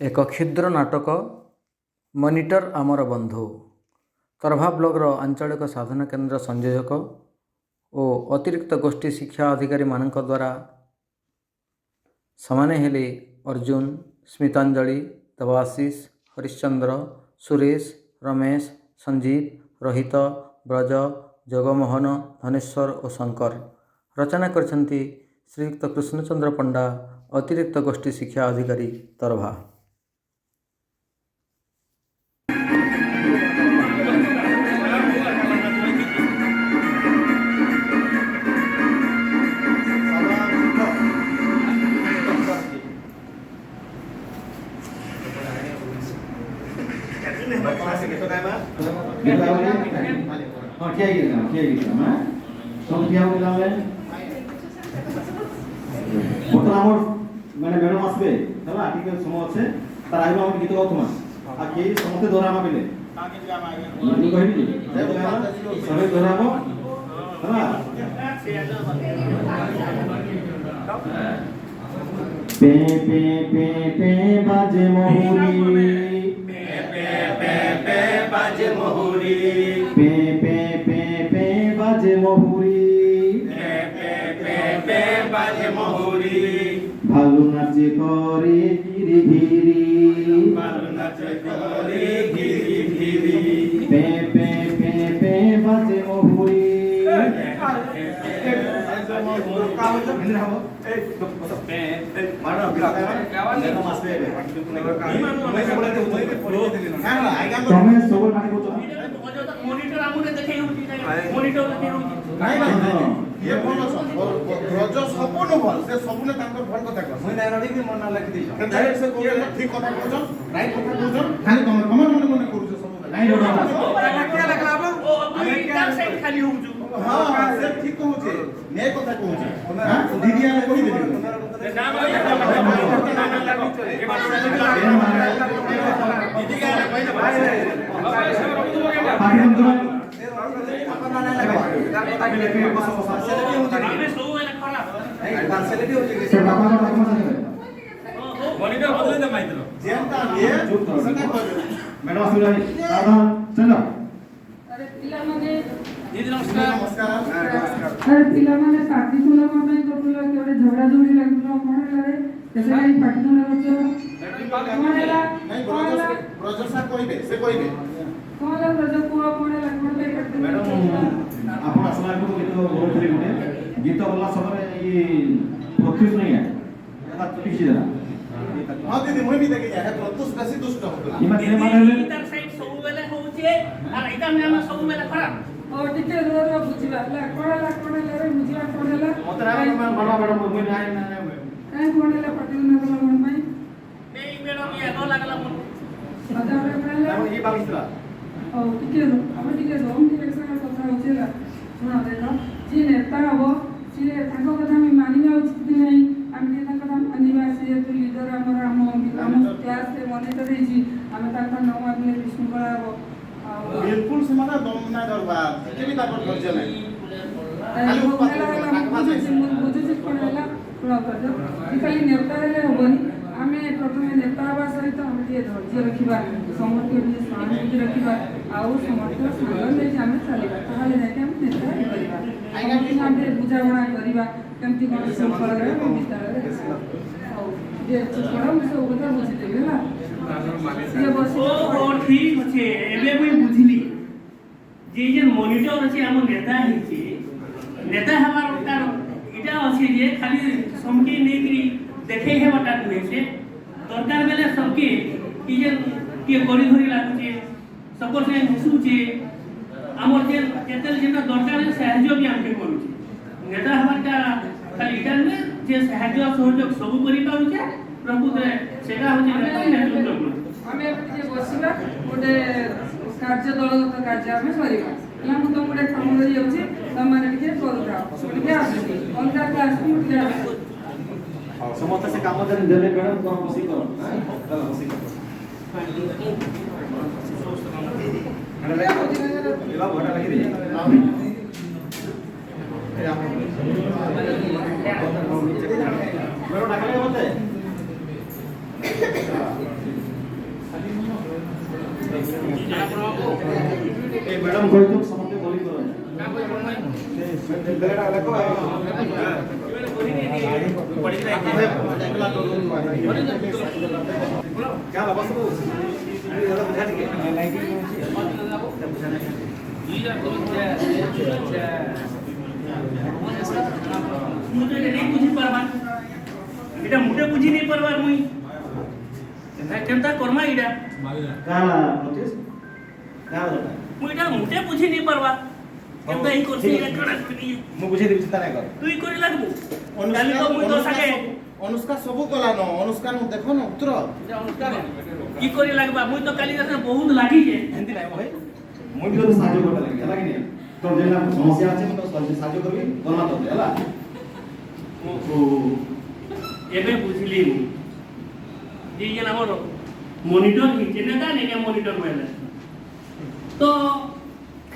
एक क्षुद्र नाटक मॉनिटर आमर बंधु तरभा ब्लॉगर आंचलिक साधना केन्द्र संयोजक और अतिरिक्त गोष्ठी शिक्षा अधिकारी मानक द्वारा समाने हेले अर्जुन, स्मितांजलि, देवाशीष, हरिश्चंद्र, सुरेश, रमेश, संजीव, रोहित, ब्रज, जगमोहन, धनेश्वर और शंकर। रचना करछंती श्रीयुक्त कृष्णचंद्र पंडा, अतिरिक्त गोष्ठी शिक्षा अधिकारी तरभा। মানে ম্যাডাম আসবে তাহলে ঠিক সময় আছে তার আগে আমি গীত গাউতমা আর কে সমস্ত ধরামা পেলে আমি কইবি সবে ধরাবো হ্যাঁ পে পে পে পে বাজে মহুরি পে পে পে পে বাজে মহুরি পে পে পে পে বাজে মহুরি পে পে পে পে বাজে মহুরি ভালো নাচে করে গিরি গিরি ভালো নাচে করে গিরি গিরি পে পে পে পে বাজে মহুরি તમે સબળ માટે કહો મોનિટર આમુને દેખાઈ હોતી મોનિટર દેખાઈ હોતી নাই নাই ये कोन रज सपन भल से सपने तांकर भल कथा कह মই নাই রডি মন না লাগি দিছ डायरेक्ट से कोन ठीक कथा कहछ राइट कथा कहछ खाली कमर कमर मन मन करू छ सब নাই রড क्या लागला अब আমি ইটার সাইড खाली होउ छु हां से ठीक कहू छे ने कथा कहू छे हां दीदी आने कहि देबी नाम लागि चले दीदी के कहि दे भाई पाठी हम तुम अपन ना लगा कथा के लिए बस बस सेलेक्ट हो जाए हमें सो वाला खराब है सेलेक्ट हो जाए से बाबा का मॉनिटर बदले दे माइतलो जेंता ये सका मैडम आसुरा सावधान चलो अरे पिला माने दीदी नमस्कार नमस्कार अरे पिला माने पार्टी तुला माने करतुला केवढे झगडा जोडी लागलो कोणाला रे त्याचे काही पार्टी तुला होतो कोणाला नाही ब्रोजर सा कोइबे से कोइबे कोणाला ब्रोजर कोणाला कोणाला करते मैडम आपण असला को गीत बोलतले गुटे गीत बोलला समरे ई प्रत्युष नाही आहे आता तुझी जरा हां दीदी মই भी देखि है प्रत्युष बेसी दुष्ट होतो इमा ते मानले इतर साइड सब बेले होउचे और इता में सब बेले खराब ओ टिके रोर बुझिबा कोणाला रे बुझिबा कोणाला मतरा बड़ा बड़ा मुझे नाही काय कोणाला पार्टी न करा मन भाई नहीं मैडम ये नो लागला मन आता रे कोणाला ये बागितला ओ टिके रो हम टिके रो हम टिके संग कथा होचेला सुना देखो जी नेता हबो जे ताको कथा मी मानिबा उचित नाही आम्ही ताको कथा मानिबा से तू लीडर हमर हम क्लास से मॉनिटर हेजी आमे ताको न मानले विष्णु कराबो बिल्कुल समाना दम ना दरबा केबी ताको धैर्य नाही खाली बुझुची कोणाला पुरा करतो खाली नेता हेले हबनी आमे प्रथमे नेता हबा सहित आमे जे धैर्य रखिबा समर्थ के सहानुभूति रखिबा आउ समर्थ संग ले आमे चलिबा ताहाले जाके आमे नेता करिबा आमे बुझाबणा करिबा केमति कोन संपर्क रे विस्तार रे जे छोड़ा मैं सब कथा बुझी देबे ना ये बस ओ ठीक छे एबे मुई बुझिली जे जे मॉनिटर अछि हम नेता हिची नेता हमार उतार इटा अछि जे खाली समके नेकरी देखे हे बटा हुए से दरकार बेले सबके कि जे के गड़ी धरी लागुचे सपोर से हिसु छे हमर जे केतेल जेना दरकार है साहाय्य भी हमके करू छे नेता हमार का खाली इटा ने जे साहाय्य सहयोग सब करि पाउ छे प्रभु दे सेटा हो जे नेतृत्व करू हमें जे बसिबा गोटे कार्य दलगत कार्य हमें करिबा या मु तुम गोटे काम करि जाउछी तम माने के करूरा के आसी अलगा क्लास में के समस्त से काम जन देले मैडम तो खुशी करो चलो खुशी करो मैडम ले आओ ये भोटा लगी रे मैडम डाकले होते ए मैडम कहतो समते बोली करो बेटा देखो क्या बस मुझे नहीं बुझी पारबा एटा मुटे बुझी नहीं पारबा मुई केनता करमा इडा काला नोटिस काला मुई एटा मुटे बुझी नहीं पारबा केनता ही करसी इडा करा करी मु बुझे देबी चिंता नहीं कर तुई करी लागबो काली तो मुई तो साके ଅନୁଷ୍କା ସବୁ କଲା ନ ଅନୁଷ୍କା नु ଦେଖ न ଉତ୍ତର की करी लागबा मुई तो काली जैसे बहुत लागी जे हिंदी नहीं भाई मु भी तो साहाଯ୍य करता लगी हला कि नहीं तो जेना समस्या আছে मु तो साहाଯ୍य करबी गरमा तो हला ओहो एबे बुझली मु जे जेन हमर मॉनिटर ही जेनेता ने के मॉनिटर माइले तो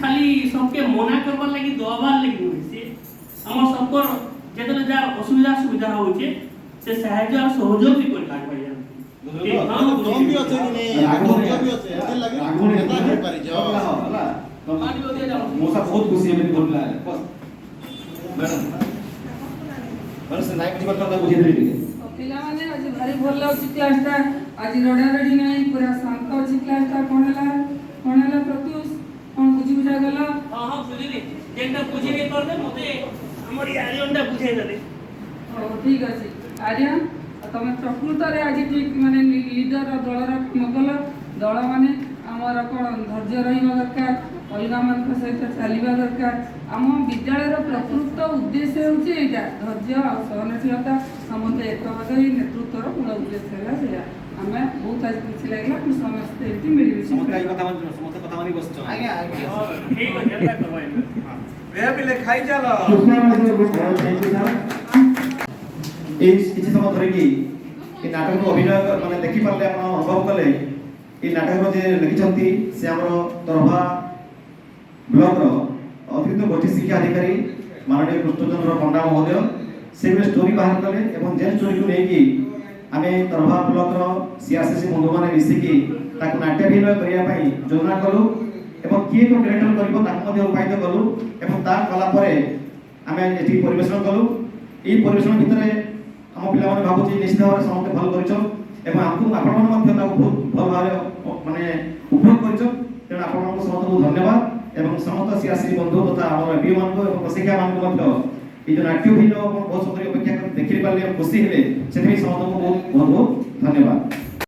खाली सबके मना करबार लागि दबार लागि होई से हमर सबकर जेतले जा असुविधा सुविधा होचे से सहायता और सहयोग भी कर लाग भाई दम भी ଅଛି कि नहीं धୈर्य भी ଅଛି ଏତେ ଲାଗି ନେତା ହେଇ ପାରି ଯାଅ हला मोसा बहुत खुशी है मेरी बोलला बस मैडम बस नहीं बुझी करता बुझे देबी ପିଲାମାନେ ଆଜି ଭାରି ଭଲ ଲାଗୁଛି କ୍ଲାସଟା ଆଜି ରଡ଼ାରଡ଼ି ନାହିଁ ପୁରା ଶାନ୍ତ ଅଛି କ୍ଲାସଟା କ'ଣ ହେଲା ପ୍ରତ୍ୟୁଷ କ'ଣ ବୁଝି ବୁଝା ଗଲା हां हां बुझिली जेनटा बुझी नहीं करदे मते हमर आर्यनटा बुझाई देले ହଉ ଠିକ୍ ଅଛି ଆର୍ୟନ ତମେ ପ୍ରକୃତରେ ଆଜି ଠିକ୍ ମାନେ ଲିଡର ଦଳର ନକଲ ଦଳମାନେ ଆମର କ'ଣ ଧୈର୍ଯ୍ୟ ରହିବା ଦରକାର ଅଲଗାମାନଙ୍କ ସହିତ ଚାଲିବା ଦରକାର ଆମ ବିଦ୍ୟାଳୟର ପ୍ରକୃତ ଉଦ୍ଦେଶ୍ୟ ହେଉଛି ଏଇଟା ଧୈର୍ଯ୍ୟ ଆଉ ସହନଶୀଳତା ସମସ୍ତେ ଏକମତ ହେଇ ନେତୃତ୍ୱର ମୂଳ ଉଦ୍ଦେଶ୍ୟ ହେଲା ସେଇଆ ଆମେ ବହୁତ ଆଜି ଖୁସି ଲାଗିଲା ଆମେ ସମସ୍ତେ ଏଠି ମିଳିମିଶି समस्त कथा मानी बस ଆଜ୍ଞା ଆଜ୍ଞା ठीक है जेनटा करवाई ବେ ପିଲେ ଖାଇ ଚାଲ এই କିଛି ସମୟ ଧରିକି এই ନାଟକର ଅଭିନୟ ମାନେ ଦେଖି ପାରିଲେ ଆପଣ ଅନୁଭବ କଲେ এই ନାଟକର ଯେ ଲେଖିଛନ୍ତି ସେ ଆମର ତରଭା ବ୍ଲକର ଅତିରିକ୍ତ ଗୋଷ୍ଠୀ ଶିକ୍ଷା ଅଧିକାରୀ ମାନନୀୟ କୃଷ୍ଣଚନ୍ଦ୍ର ପଣ୍ଡା ମହୋଦୟ ସେ ଗୋଟେ ଷ୍ଟୋରି ବାହାର କଲେ ଏବଂ ଯେ ଷ୍ଟୋରିକୁ ନେଇକି ଆମେ ତରଭା ବ୍ଲକର ସିଆରସିସି ବନ୍ଧୁମାନେ ମିଶିକି ତାକୁ ନାଟ୍ୟାଭିନୟ କରିବା ପାଇଁ ଯୋଜନା କଲୁ ଏବଂ କିଏ କୋଉ କ୍ୟାରେକ୍ଟର କରିବ ତାକୁ ମଧ୍ୟ ଉପାୟିତ କଲୁ ଏବଂ ତା କଲା ପରେ ଆମେ ଏଠି ପରିବେଷଣ କଲୁ এই ପରିବେଷଣ ଭିତରେ ଆମ ପିଲାମାନେ ଭାବୁଛି ନିଶ୍ଚିତ ଭାବରେ ସମସ୍ତେ ଭଲ କରିଛ ଏବଂ ଆମକୁ ଆପଣମାନେ ମଧ୍ୟ ତାକୁ ବହୁତ ଭଲ ଭାବରେ ମାନେ ଉପଭୋଗ କରିଛ ତେଣୁ ଆପଣମାନଙ୍କୁ ସମସ୍ତଙ୍କୁ ଧନ୍ୟବାଦ ଏବଂ ସମସ୍ତ ସିଆସି ବନ୍ଧୁ ତଥା ଆମର ଏବିମାନଙ୍କୁ ଏବଂ ପ୍ରଶିକ୍ଷକମାନଙ୍କୁ ମଧ୍ୟ এই যে নাট্যভিন্ন এবং ବହୁତ ସୁନ୍ଦର ଅପେକ୍ଷା ଦେଖି ପାରିଲେ ଖୁସି ହେଲେ ସେଥିପାଇଁ ସମସ୍ତଙ୍କୁ ବହୁତ ବହୁତ ଧନ୍ୟବାଦ।